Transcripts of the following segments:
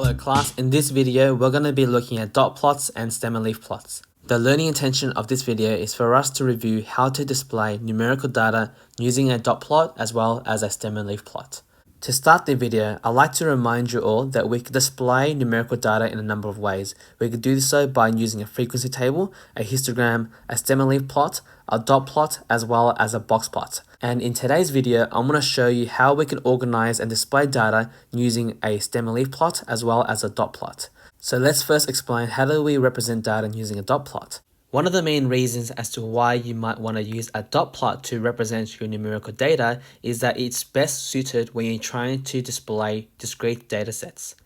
Hello class, in this video we're going to be looking at dot plots and Stemleaf plots. The learning intention of this video is for us to review how to display numerical data using a dot plot as well as a Stemleaf plot. To start the video, I'd like to remind you all that we can display numerical data in a number of ways. We could do so by using a frequency table, a histogram, a Stemleaf plot, a dot plot, as well as a box plot. And in today's video, I'm going to show you how we can organize and display data using a Stemleaf plot as well as a dot plot. So let's first explain how do we represent data using a dot plot. One of the main reasons as to why you might want to use a dot plot to represent your numerical data is that it's best suited when you're trying to display discrete data sets.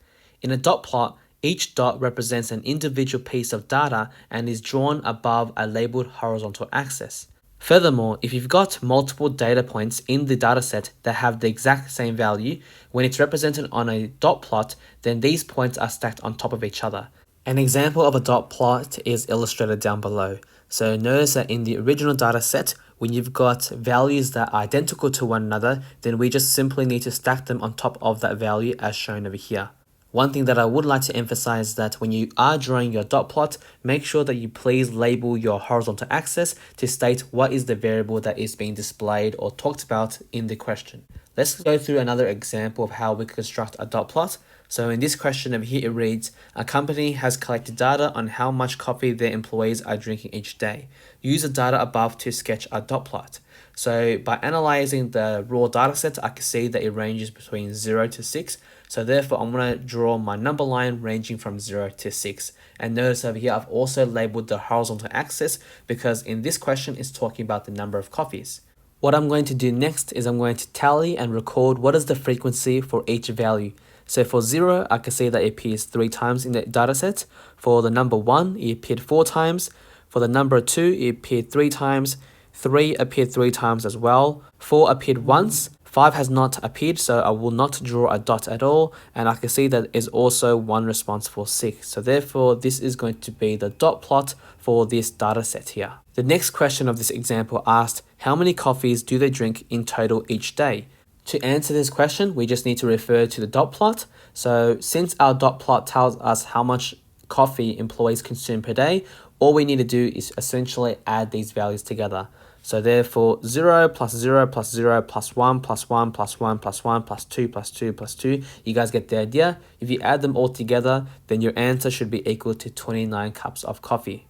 In a dot plot, each dot represents an individual piece of data and is drawn above a labeled horizontal axis. Furthermore, if you've got multiple data points in the dataset that have the exact same value, when it's represented on a dot plot, then these points are stacked on top of each other. An example of a dot plot is illustrated down below. So notice that in the original data set, when you've got values that are identical to one another, then we just simply need to stack them on top of that value as shown over here. One thing that I would like to emphasize is that when you are drawing your dot plot, make sure that you please label your horizontal axis to state what is the variable that is being displayed or talked about in the question. Let's go through another example of how we construct a dot plot. So in this question over here, it reads, a company has collected data on how much coffee their employees are drinking each day. Use the data above to sketch a dot plot. So by analyzing the raw data set, I can see that it ranges between 0 to 6. So therefore, I'm going to draw my number line ranging from 0 to 6. And notice over here, I've also labeled the horizontal axis because in this question, it's talking about the number of coffees. What I'm going to do next is I'm going to tally and record what is the frequency for each value. So for 0, I can see that it appears 3 times in the dataset. For the number 1, it appeared 4 times. For the number 2, it appeared 3 times. 3 appeared 3 times as well. 4 appeared once. 5 has not appeared, so I will not draw a dot at all. And I can see that is also one response for 6. So therefore, this is going to be the dot plot for this data set here. The next question of this example asked, how many coffees do they drink in total each day? To answer this question, we just need to refer to the dot plot. So since our dot plot tells us how much coffee employees consume per day, all we need to do is essentially add these values together. So therefore 0 plus 0 plus 0 plus 1 plus 1 plus 1 plus 1 plus 2 plus 2 plus 2. You guys get the idea. If you add them all together, then your answer should be equal to 29 cups of coffee.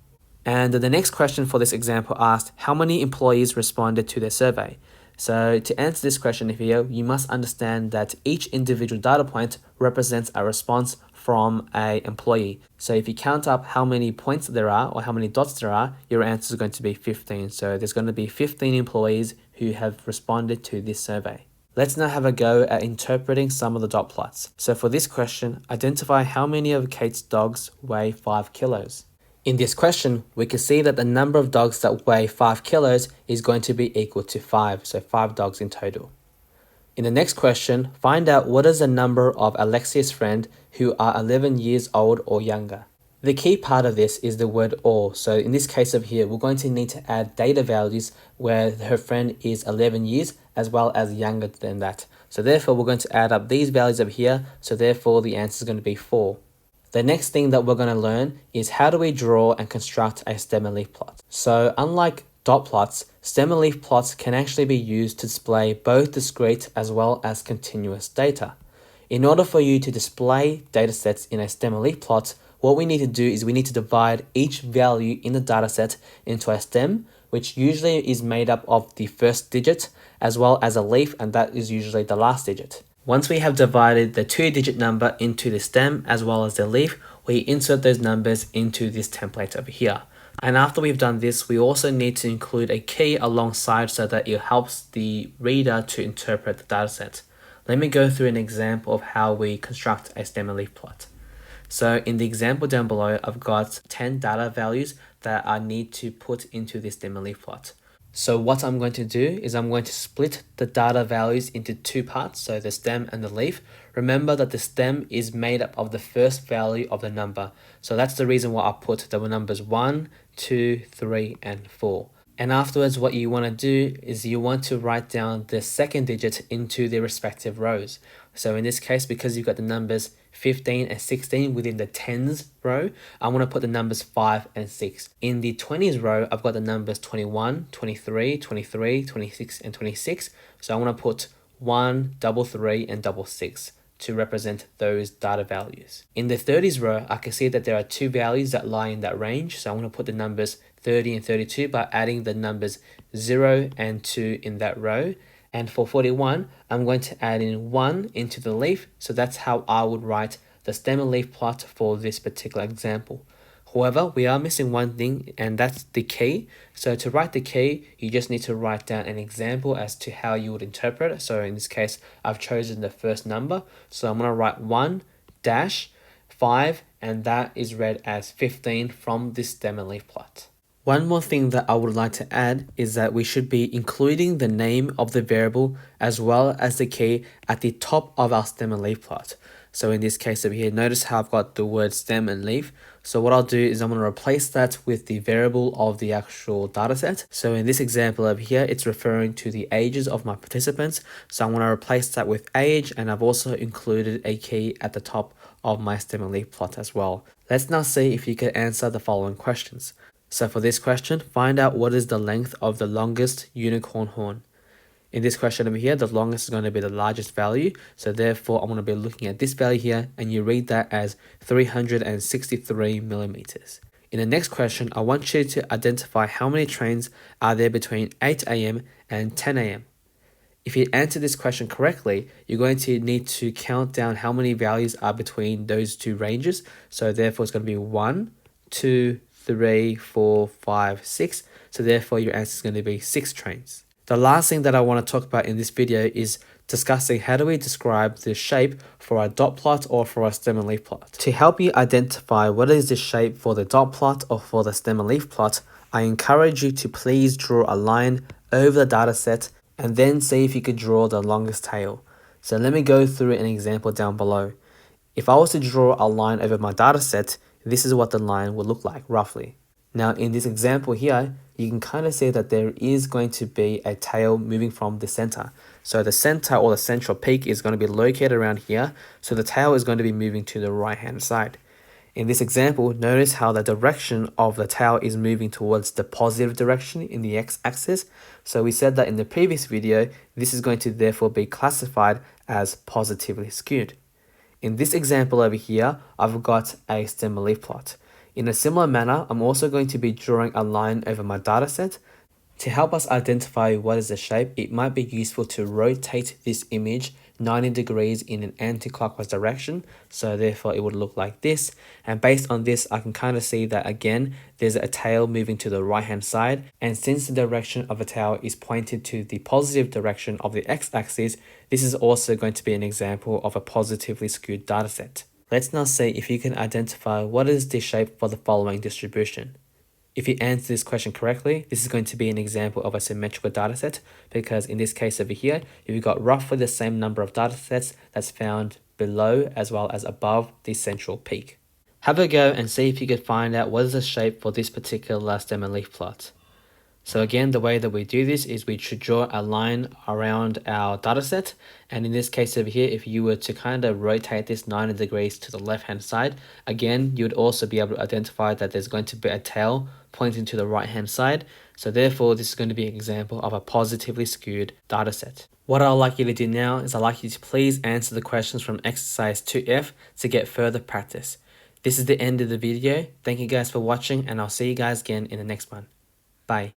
And the next question for this example asked, how many employees responded to their survey? So to answer this question here, you must understand that each individual data point represents a response from an employee. So if you count up how many points there are or how many dots there are, your answer is going to be 15. So there's going to be 15 employees who have responded to this survey. Let's now have a go at interpreting some of the dot plots. So for this question, identify how many of Kate's dogs weigh 5 kilos. In this question, we can see that the number of dogs that weigh 5 kilos is going to be equal to 5, so 5 dogs in total. In the next question, find out what is the number of Alexia's friends who are 11 years old or younger. The key part of this is the word or. So in this case over here, we're going to need to add data values where her friend is 11 years as well as younger than that. So therefore, we're going to add up these values over here. So therefore, the answer is going to be 4. The next thing that we're going to learn is how do we draw and construct a Stemleaf plot. So unlike dot plots, Stemleaf plots can actually be used to display both discrete as well as continuous data. In order for you to display datasets in a Stemleaf plot, what we need to do is we need to divide each value in the dataset into a stem, which usually is made up of the first digit, as well as a leaf, and that is usually the last digit. Once we have divided the 2-digit number into the stem as well as the leaf, we insert those numbers into this template over here. And after we've done this, we also need to include a key alongside so that it helps the reader to interpret the dataset. Let me go through an example of how we construct a Stemleaf plot. So in the example down below, I've got 10 data values that I need to put into this Stemleaf plot. So what I'm going to do is I'm going to split the data values into 2 parts, so the stem and the leaf. Remember that the stem is made up of the first value of the number. So that's the reason why I put the numbers 1, 2, 3, and 4. And afterwards, what you want to do is you want to write down the second digit into the respective rows. So in this case, because you've got the numbers 15 and 16 within the tens row, I want to put the numbers 5 and 6. In the 20s row, I've got the numbers 21, 23, 23, 26, and 26. So I want to put 1, double 3, and double 6 to represent those data values. In the 30s row, I can see that there are two values that lie in that range. So I'm going to put the numbers 30 and 32 by adding the numbers 0 and 2 in that row. And for 41, I'm going to add in 1 into the leaf. So that's how I would write the stem and leaf plot for this particular example. However, we are missing one thing, and that's the key. So to write the key, you just need to write down an example as to how you would interpret it. So in this case, I've chosen the first number. So I'm going to write 1 dash 5, and that is read as 15 from this stem and leaf plot. One more thing that I would like to add is that we should be including the name of the variable as well as the key at the top of our stem and leaf plot. So in this case over here, notice how I've got the word stem and leaf. So what I'll do is I'm going to replace that with the variable of the actual data set. So in this example over here, it's referring to the ages of my participants. So I'm going to replace that with age, and I've also included a key at the top of my stem and leaf plot as well. Let's now see if you can answer the following questions. So for this question, find out what is the length of the longest unicorn horn. In this question over here, the longest is going to be the largest value. So therefore, I'm going to be looking at this value here, and you read that as 363 millimeters. In the next question, I want you to identify how many trains are there between 8 a.m. and 10 a.m. If you answer this question correctly, you're going to need to count down how many values are between those two ranges. So therefore, it's going to be 1, 2, 3, 4, 5, 6. So therefore, your answer is going to be 6 trains. The last thing that I want to talk about in this video is discussing how do we describe the shape for a dot plot or for a stem and leaf plot. To help you identify what is the shape for the dot plot or for the stem and leaf plot, I encourage you to please draw a line over the data set and then see if you could draw the longest tail. So let me go through an example down below. If I was to draw a line over my data set, this is what the line would look like roughly. Now in this example here, you can kind of see that there is going to be a tail moving from the center. So the center or the central peak is going to be located around here. So the tail is going to be moving to the right hand side. In this example, notice how the direction of the tail is moving towards the positive direction in the x-axis. So we said that in the previous video, this is going to therefore be classified as positively skewed. In this example over here, I've got a stem and leaf plot. In a similar manner, I'm also going to be drawing a line over my data set. To help us identify what is the shape, it might be useful to rotate this image 90 degrees in an anti-clockwise direction. So therefore it would look like this. And based on this, I can kind of see that again, there's a tail moving to the right hand side. And since the direction of the tail is pointed to the positive direction of the x-axis, this is also going to be an example of a positively skewed data set. Let's now see if you can identify what is the shape for the following distribution. If you answer this question correctly, this is going to be an example of a symmetrical dataset, because in this case over here, you've got roughly the same number of datasets that's found below as well as above the central peak. Have a go and see if you could find out what is the shape for this particular stem and leaf plot. So again, the way that we do this is we should draw a line around our data set. And in this case over here, if you were to kind of rotate this 90 degrees to the left hand side, again, you would also be able to identify that there's going to be a tail pointing to the right hand side. So therefore, this is going to be an example of a positively skewed data set. What I'd like you to do now is I'd like you to please answer the questions from exercise 2F to get further practice. This is the end of the video. Thank you guys for watching, and I'll see you guys again in the next one. Bye.